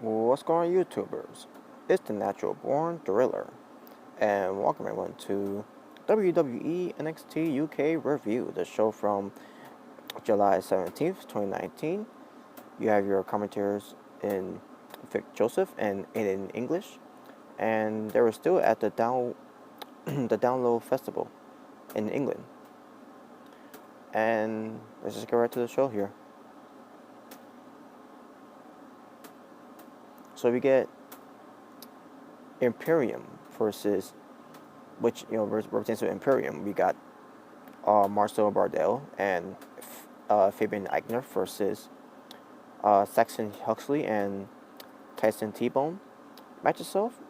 What's going on, YouTubers? It's the Natural Born Thriller, and welcome everyone to WWE NXT UK Review, the show from July 17th, 2019. You have your commentators in Vic Joseph and in English, and they were still at the the Download Festival in England. And let's just get right to the show here. So we get Imperium versus, which represents to Imperium. We got Marcel Bardell and Fabian Eichner versus Saxon Huxley and Tyson T-Bone. Match itself,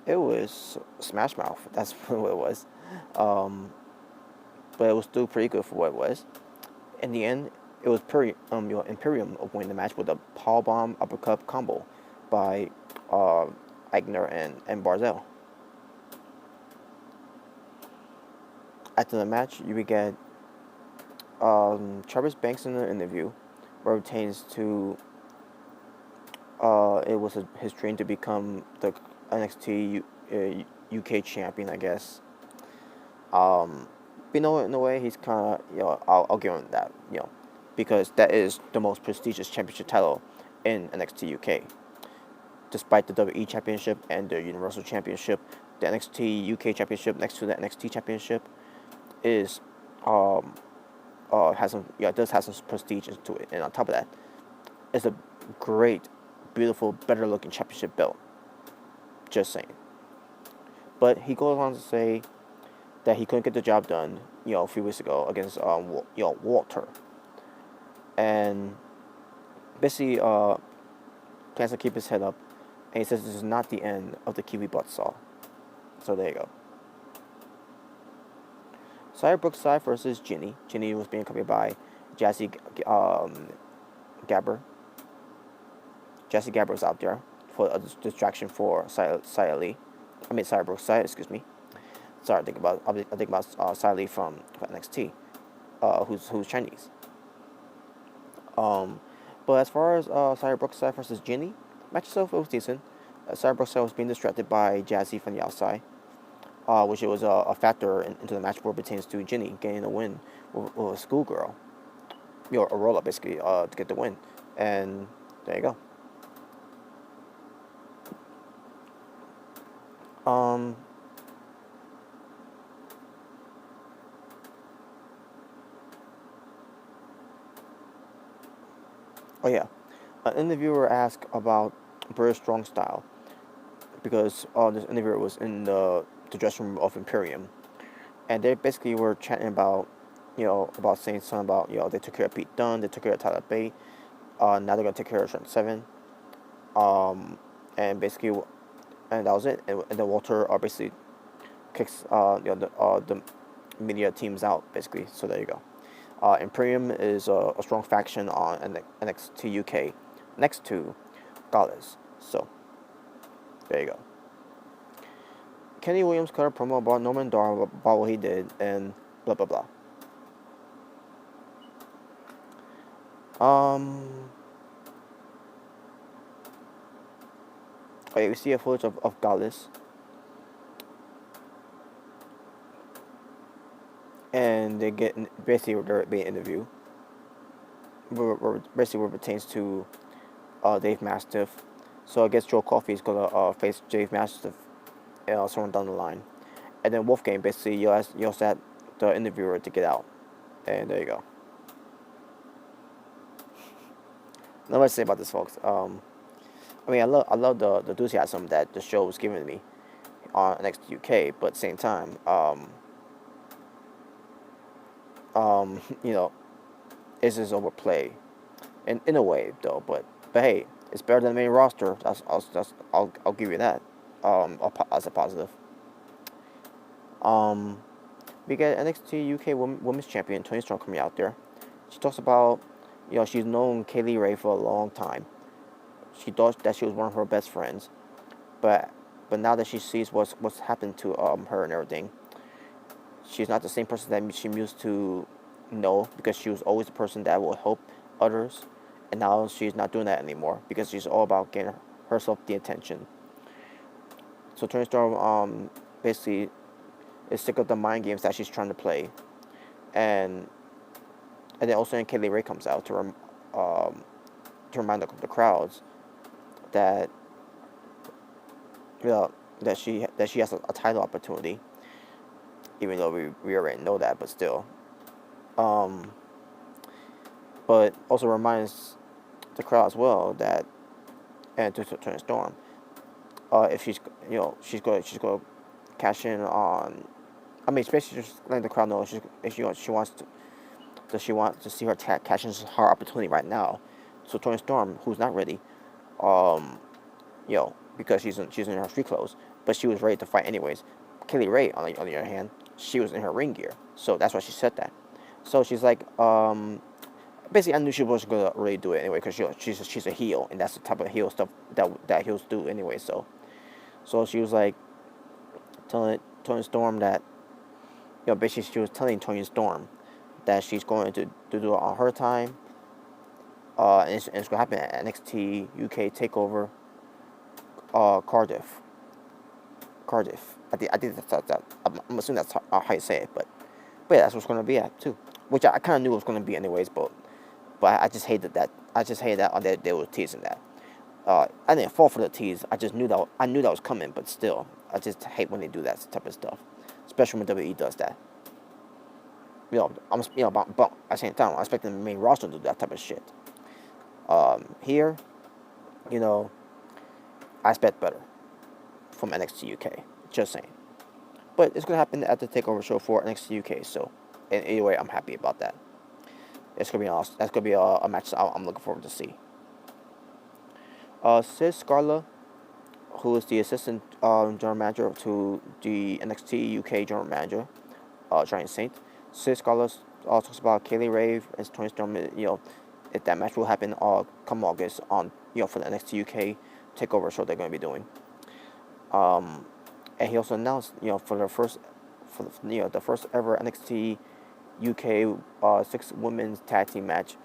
it was Smash Mouth. That's what it was. But it was still pretty good for what it was. In the end, it was Imperium winning the match with a powerbomb uppercut combo by Eichner and Barzell. After the match, you would get Travis Banks in the interview, where it pertains to it was his dream to become the NXT UK champion, I guess. But in a way, he's kind of, I'll give him that, because that is the most prestigious championship title in NXT UK. Despite the WWE Championship and the Universal Championship, the NXT UK Championship next to the NXT Championship is has some it does have some prestige to it, and on top of that, it's a great, beautiful, better looking championship belt. Just saying. But he goes on to say that he couldn't get the job done, a few weeks ago against Walter, and basically plans to keep his head up, and he says this is not the end of the Kiwi Buttsaw. So there you go. Brookside versus Jinny. Jinny was being accompanied by Jassy Gabber. Jassy Gabber was out there for a distraction for Brookside, excuse me. Sorry, I think about Xia Li from NXT, who's Chinese. But as far as Brookside versus Jinny, match itself was decent. Brookside was being distracted by Jazzy from the outside, which was a factor into the match where it pertains to Jinny getting a win with a schoolgirl, a roll up basically, to get the win, and there you go. Oh yeah, an interviewer asked about British strong style because this interviewer was in the dressing room of Imperium, and they basically were chatting about, about saying something about, they took care of Pete Dunne, they took care of Tyler Bate, now they're gonna take care of Trent Seven, and basically, and that was it. And then Walter basically kicks the media teams out basically. So there you go. Imperium is a strong faction on NXT UK next to Gallus. So there you go. Kenny Williams cut a promo about Norman Dar about what he did and blah blah blah. Oh yeah, we see a footage of Gallus. And they get basically they're being interviewed. Basically, what pertains to Dave Mastiff. So I guess Joe Coffey is gonna face Dave Mastiff someone down the line, and then Wolfgang basically yells at the interviewer to get out, and there you go. Not much to say about this, folks. I love the enthusiasm that the show was giving me on NXT UK, but at the same time, it's just overplay, in a way though. But hey, it's better than the main roster. I'll give you that. As a positive. We get NXT UK Women's Champion Toni Storm coming out there. She talks about, she's known Kaylee Ray for a long time. She thought that she was one of her best friends, but now that she sees what's happened to her and everything, she's not the same person that she used to know, because she was always the person that will help others, and now she's not doing that anymore because she's all about getting herself the attention. So Toni Storm basically is sick of the mind games that she's trying to play, and then also Kaylee Ray comes out to remind the crowds that that she has a title opportunity, even though we already know that, but still. But also reminds the crowd as well that, and to Toni Storm, if she's going to cash in on, I mean, especially just letting the crowd know if she wants to. Does she want to see her cash in her opportunity right now? So Toni Storm, who's not ready, because she's in her street clothes, but she was ready to fight anyways. Kaylee Ray, on the other hand, she was in her ring gear, so that's why she said that. So she's like, basically, I knew she wasn't gonna really do it anyway, because she's a heel, and that's the type of heel stuff that heels do anyway. So she was like telling Toni Storm that, basically she was telling Toni Storm that she's going to do it on her time. And it's going to happen at NXT UK Takeover, Cardiff. I think that's that. I'm assuming that's how you say it, but yeah, that's what's going to be at too. Which I kind of knew it was going to be anyways, but I just hated that. I just hated that they were teasing that. I didn't fall for the tease. I just knew that was coming, but still, I just hate when they do that type of stuff, especially when WWE does that. But at the same time, I'm expecting the main roster to do that type of shit. Here, I expect better from NXT UK. Just saying. But it's gonna happen at the Takeover show for NXT UK. So, anyway, I'm happy about that. It's gonna be awesome. That's gonna be a match I'm looking forward to see. Sis Scarlett, who is the assistant general manager to the NXT UK general manager, Giant Saint. Sis Scarlett talks about Kaylee Ray and Toni Storm. If that match will happen come August for the NXT UK Takeover show they're going to be doing. And he also announced for the first ever NXT UK 6 women's tag team match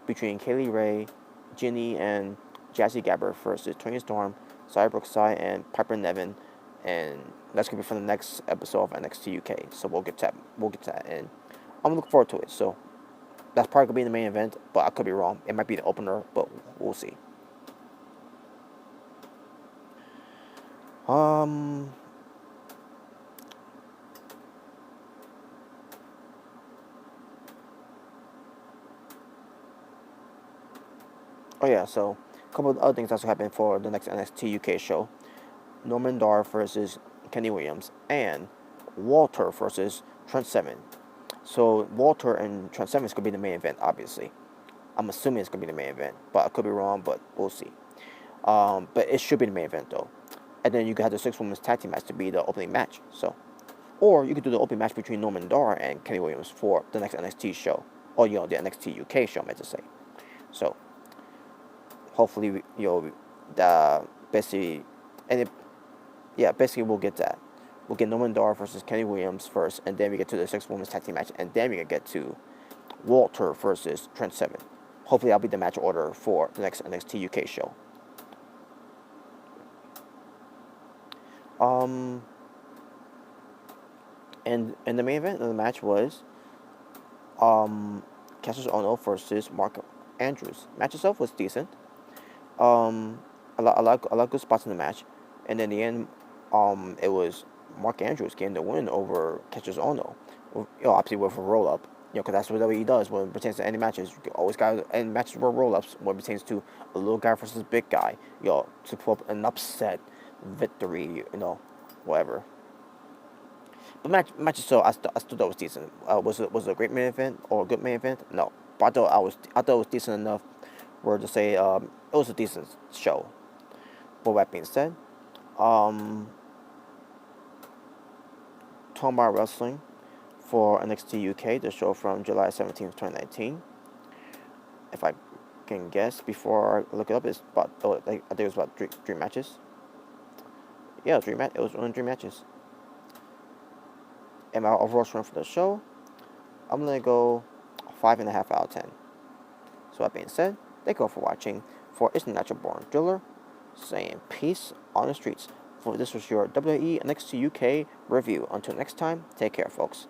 between Kaylee Ray, Jinny, and Jazzy Gabber versus Toni Storm, Sarah Brookside, and Piper Niven, and that's gonna be for the next episode of NXT UK. So we'll get to that, and I'm looking forward to it. So that's probably gonna be the main event, but I could be wrong. It might be the opener, but we'll see. Oh yeah, so a couple of other things that's happening for the next NXT UK show. Norman Dar versus Kenny Williams, and Walter versus Trent Seven. So Walter and Trent Seven is going to be the main event, obviously. I'm assuming it's going to be the main event, but I could be wrong, but we'll see. But it should be the main event, though. And then you could have the 6 women's tag team match to be the opening match. So, or you could do the opening match between Norman Dar and Kenny Williams for the next NXT show, or the NXT UK show, I meant to say. So, hopefully, basically, basically we'll get that. We'll get Norman Dar versus Kenny Williams first, and then we get to the 6 women's tag team match, and then we can get to Walter versus Trent Seven. Hopefully, that'll be the match order for the next NXT UK show. And the main event of the match was Kassius Ohno versus Mark Andrews. Match itself was decent. A lot of good spots in the match, and in the end, it was Mark Andrews getting the win over Kassius Ohno. Obviously with a roll up. Because that's what WWE does when it pertains to any matches. You always got any matches where roll ups when it pertains to a little guy versus big guy. To pull up an upset victory. Whatever. But match itself, I still thought it was decent. Was it a great main event or a good main event? No, but I thought it was decent enough, to say it was a decent show. But that being said, talking about wrestling for NXT UK, the show from July 17th, 2019. If I can guess before I look it up, it's about I think it was about three matches. Yeah, it was only 3 matches. And my overall score for the show, I'm gonna go 5.5 out of 10. So that being said, thank you all for watching. For It's the Natural Born Driller, saying peace on the streets. For this was your WWE NXT UK review. Until next time, take care, folks.